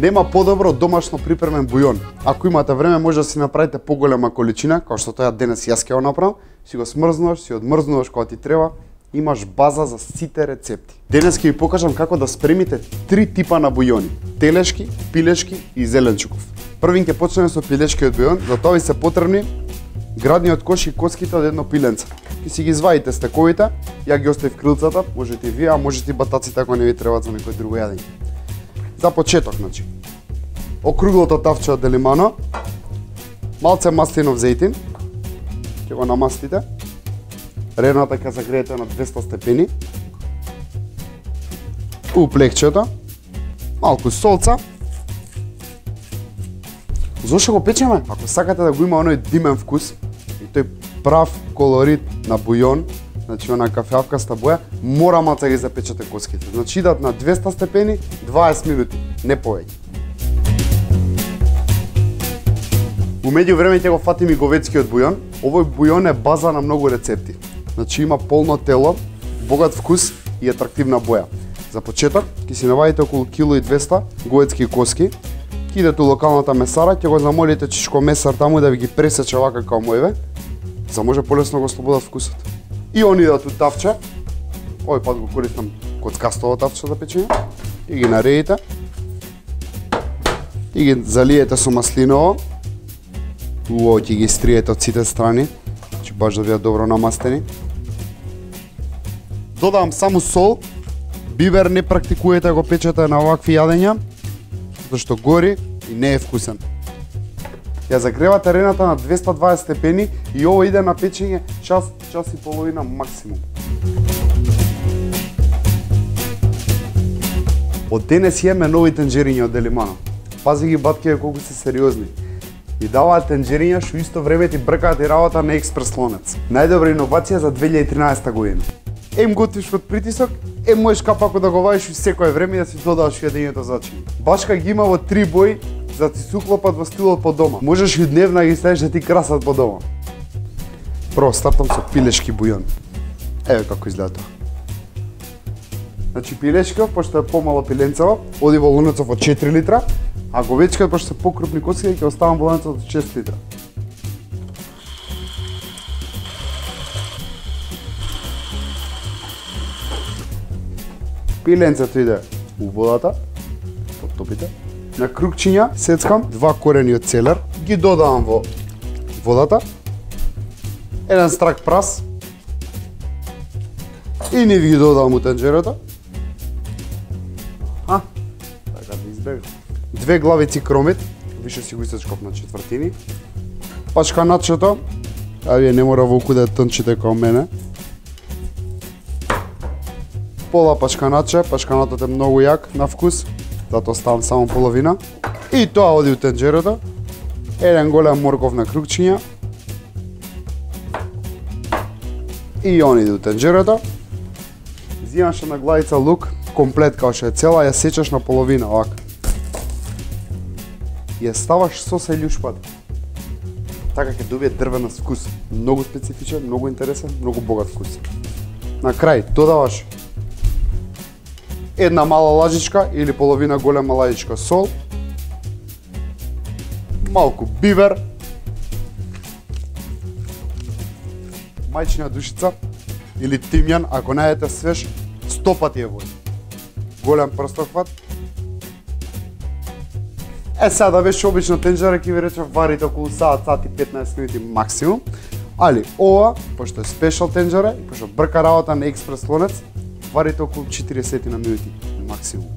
Нема подобро домашно припремен бујон. Ако имате време, може да си направите поголема количина, како што тоа денес јас ќе го направам, си го смрзнуваш, си одмрзнуваш кога ти треба, имаш база за сите рецепти. Денес ќе ви покажам како да спремите 3 типа на бујони: телешки, пилешки и зеленчуков. Првин ќе почнеме со пилешкиот бујон, за тоа ви се потребни градниот кош и коските од едно пиленце. Ќе си ги извадите стековите, ја ги оставив крилцата, можете и вие, а можете и батаците ако не ви требаат за некој друго јадење. За почеток, значи, округлото тавче од делимано, малце маслинов зејтин, ќе го намастите, рената ќе загреете на 200 степени, уплекчето, малку солца. Зошто го печеме? Ако сакате да го има оној димен вкус и тој прав колорит на бујон, значи она кафеавкаста боја, мора малце ги запечете коските. Значи идат на 200 степени 20 минути, не повеќе. Умеѓу време ќе го фатим и говедскиот бујон. Овој бујон е база на многу рецепти. Значи има полно тело, богат вкус и атрактивна боја. За почеток ќе си навадите околу 1,2 кг говедски коски. Ќе идете у локалната месара, ќе го замолите чичко месар таму да ви ги пресече вака као мојве, за може полесно го слободат вкусот. И они идат у тавче. Овој пат го користам коцкастово тавче за печење. И ги наредите. И ги залиете со маслиново. Убаво ќе ги стриете од сите страни, значи баш да бидат добро намастени. Додавам само сол. Бибер не практикуете да го печете на овакви јадења, зашто гори и не е вкусен. Ја загревате рената на 220 степени и ово иде на печење час и половина максимум. Од денес јеме нови тенџериња од Делимано. Пази ги батките колку се сериозни. И даваат тенџериња што исто време ти бркаат и работа на експрес лонец. Најдобра иновација за 2013 година. Ем готвиш под притисок, можеш капако да го вадиш и секое време да си додаваш јадењето зачини. Башка ги има во 3 бои, за да ти се уклопат во стилот по дома. Можеш и дневна ги ставиш да ти красат по дома. Прво стартам со пилешки бујон. Еве како изгледа тоа. Значи пилешкиот, пошто е помало пиленцево, оди во лунецов од 4 литра, а говечкиот, пошто се покрупни коски, ќе оставам во лунецов од 6 литра. Пиленцето иде у водата, потопите. На крукчиња сецкам 2 корени од целер, ги додавам во водата, еден страк прас и не ги додавам у тенџерото. Така да избегам. 2 главици кромит, више си го исечкав на четвртини. Пачканатчето, а вие не мора волку да тънчите као мене. Пола пачканаче, пачканатот е многу јак на вкус, затоа ставам само половина. И тоа оди у тенџерото. Еден голем морков на крукчиња. И он иде у тенџерото. Зимаш една главица лук, комплет као што е цела, ја сечеш на половина, овака. И ја ставаш со или ушпад. Така ќе добие дрвен вкус. Многу специфичен, многу интересен, многу богат вкус. На крај додаваш една мала лажичка или половина голема лажичка сол, малку бибер, мајчина душица или тимјан, ако најдете свеж, 100 пати е води. Голем прстохват. Сега да беше обично тенџера, ќе ви речем варите околу сат и 15 минути максимум. Али ова, пошто е спешал тенџера и пошто брка работа на експрес лонец, варите околу 40 на минути максимум.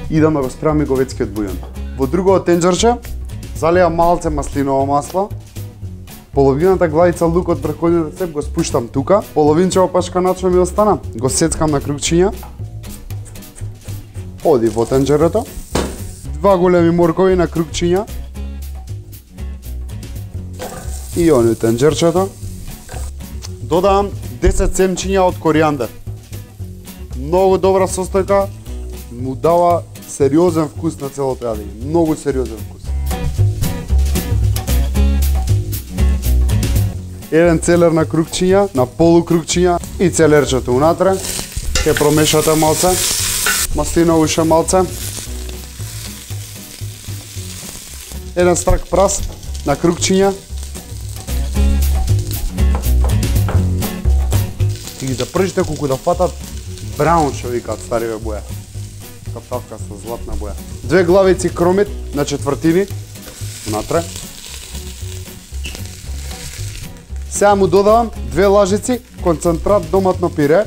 Идам да го спремам и говедскиот бујон. Во другото тенџерче залеам малце маслиново масло, половината главица лук од претходниот рецепт го спуштам тука, половинчево пачканаче ми остана, го сецкам на крукчиња, оди во тенџерото, 2 големи моркови на крукчиња и они у тенџерчето. Додавам 10 семчиња од коријандар. Многу добра состојка, му дава сериозен вкус на целото јадење, многу сериозен вкус. Еден целер на крукчиња, на полу крукчиња и целерчето унатре. Ќе промешате малце Маслиново шамалце. Еден страк прас на крукчиња. И ги запржите колку да фатат браун, што викаат стариве боја. Каптавка со златна боја. 2 главици кромит на четвртини. Внатре. Сега му додавам 2 лажици концентрат доматно пире.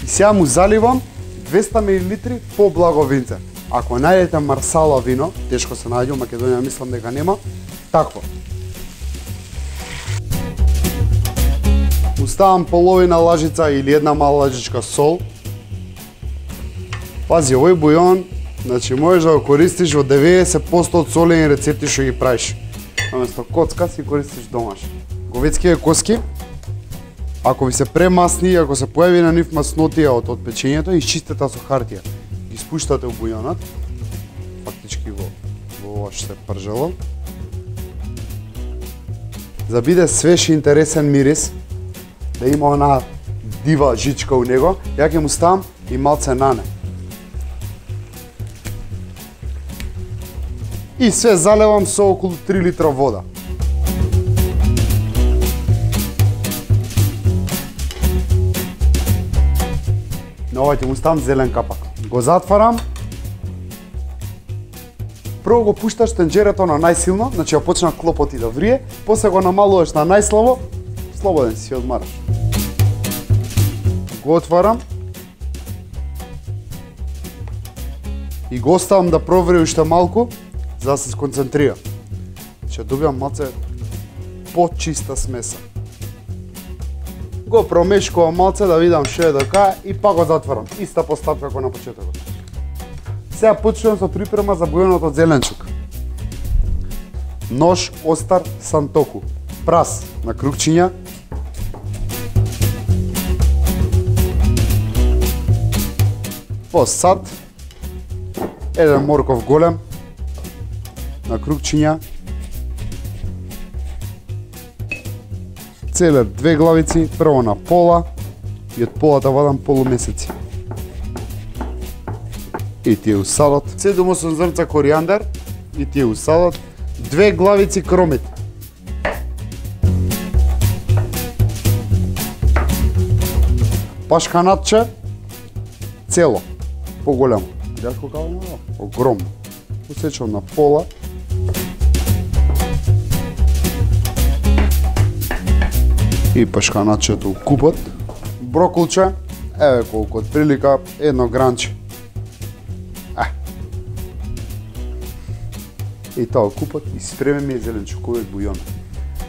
И сега му заливам 200 мл поблаго винце. Ако најдете марсала вино, тешко се најде, у Македонија мислам дека нема, такво. Уставам половина лажица или една мала лажичка сол. Пази, овој бујон, значи можеш да го користиш во 90% од солени рецепти што ги правиш. Наместо коцка си користиш домаш. Говецкиве коски, ако ви се премасни, ако се појави на нив маснотија од печењето, исчистете со хартија. Ги спуштате у бујонот, фактички во ова што се пржело. За биде свеж и интересен мирис, да има она дива жичка у него, ја ќе му ставам и малце нане. И све залевам со околу 3 литра вода. На овој ќе му ставам зелен капак. Го затварам. Прво го пушташ тенџерето на најсилно, значи ја почна клопоти да врие, после го намалуваш на најслабо, слободен си одмараш. Го отварам. И го оставам да проври уште малку, за да се сконцентрира. Ќе добиам малце почиста смеса. Го промешкувам малце да видам што е дека и па го затварам. Иста постапка како на почетокот. Сега почнувам со припрема за бујонот од зеленчук. Нож остар сантоку. Прас на крукчиња. По сад. Еден морков голем. На крукчиња. Целер 2 главици, прво на пола и од полата вадам полумесеци. И тие усадот. 7-8 зрнца коријандар и тие усадот. 2 главици кромит. Пашканатче цело, поголемо. Гледаш колку е огромно. Усечам на пола. И пашканачето у купот. Броколче, еве колку од прилика, едно гранче. И тоа купот и спремен ми е зеленчуковиот бујон.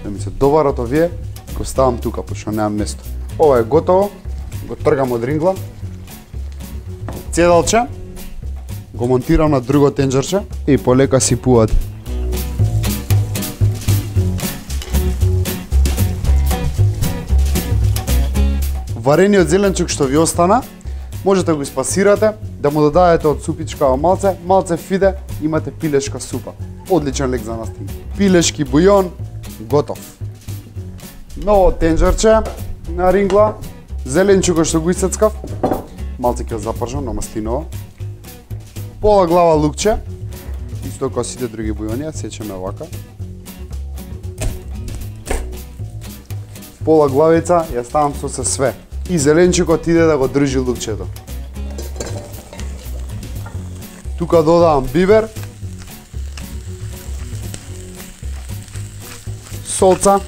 Да ми се доварат овие, го ставам тука, пошто немам место. Ова е готово, го тргам од рингла. Цедалче, го монтирам на друго тенџерче и полека сипуваат. Варениот зеленчук што ви остана, можете да го спасирате, да му додадете од супичка малце, малце фиде, имате пилешка супа. Одличен лек за настин. Пилешки бујон, готов. Ново тенџерче на рингла, зеленчукот што го исцецкав, малце ќе запржам на маслиново. Пола глава лукче, исто како сите други бујони, сечеме вака. Пола главица ја ставам со се све. И зеленчукот иде да го држи лукчето. Тука додавам бибер, солца,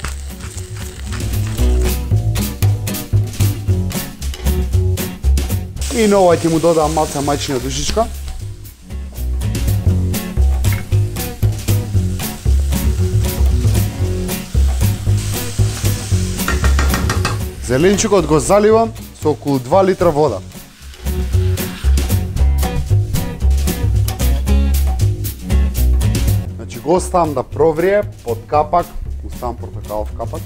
и на овој ќе му додавам малце мајчина душичка. Зеленчукот го заливам со околу 2 литра вода. Значи го оставам да проврие под капак, оставам портокалов капак.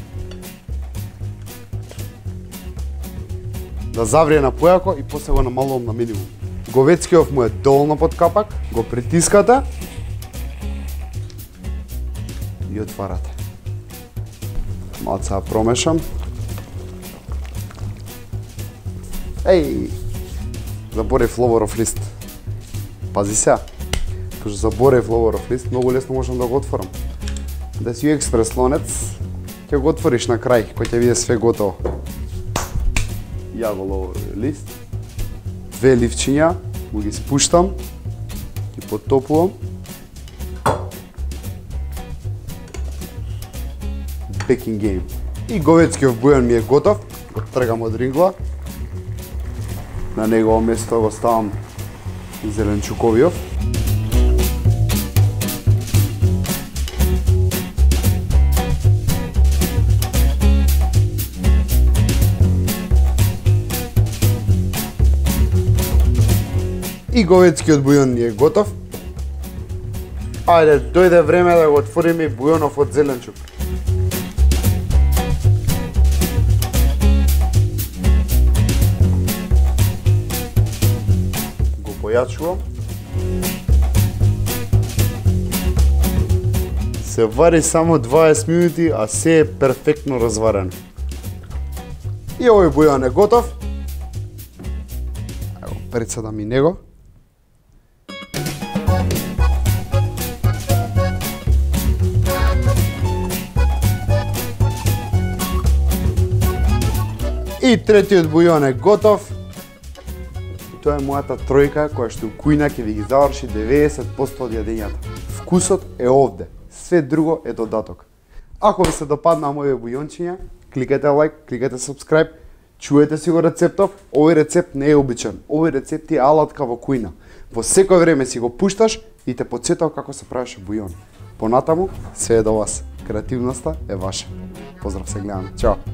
Да заврие на појако и после го намалувам на минимум. Говецкиот му е доволно под капак, го притискате и отварате. Малце промешам. Еј, Заборев ловоров лист. Пази се. Пошто заборев ловоров лист, многу лесно можам да го отворам. Да си експрес лонец, ќе го отвориш на крај, кој ќе биде све готово. Ја го ловоров лист. 2 ливчиња, му ги спуштам, ги потопувам. Baking game. И говецкиот бујан ми е готов, го тргам од рингла. На негово место го ставам зеленчуковиот. И говецкиот бујон ни е готов. Ајде, дојде време да го отвориме бујонов од зеленчук. Појачувам. Се вари само 20 минути, а се е перфектно разварено. И овој бујан е готов. Ево, прецедам и него. И третиот бујан е готов. Тоа е мојата тројка која што кујна ќе ви ги заврши 90% од јадењата. Вкусот е овде, све друго е додаток. Ако ви се допаднаа моите бујончиња, кликајте лайк, кликајте subscribe, чуете си го рецептов. Овој рецепт не е обичен, овој рецепт е алатка во кујна. Во секој време си го пушташ и те потсетува како се правеше бујон. Понатаму, све е до вас. Креативноста е ваша. Поздрав, се гледаме. Чао!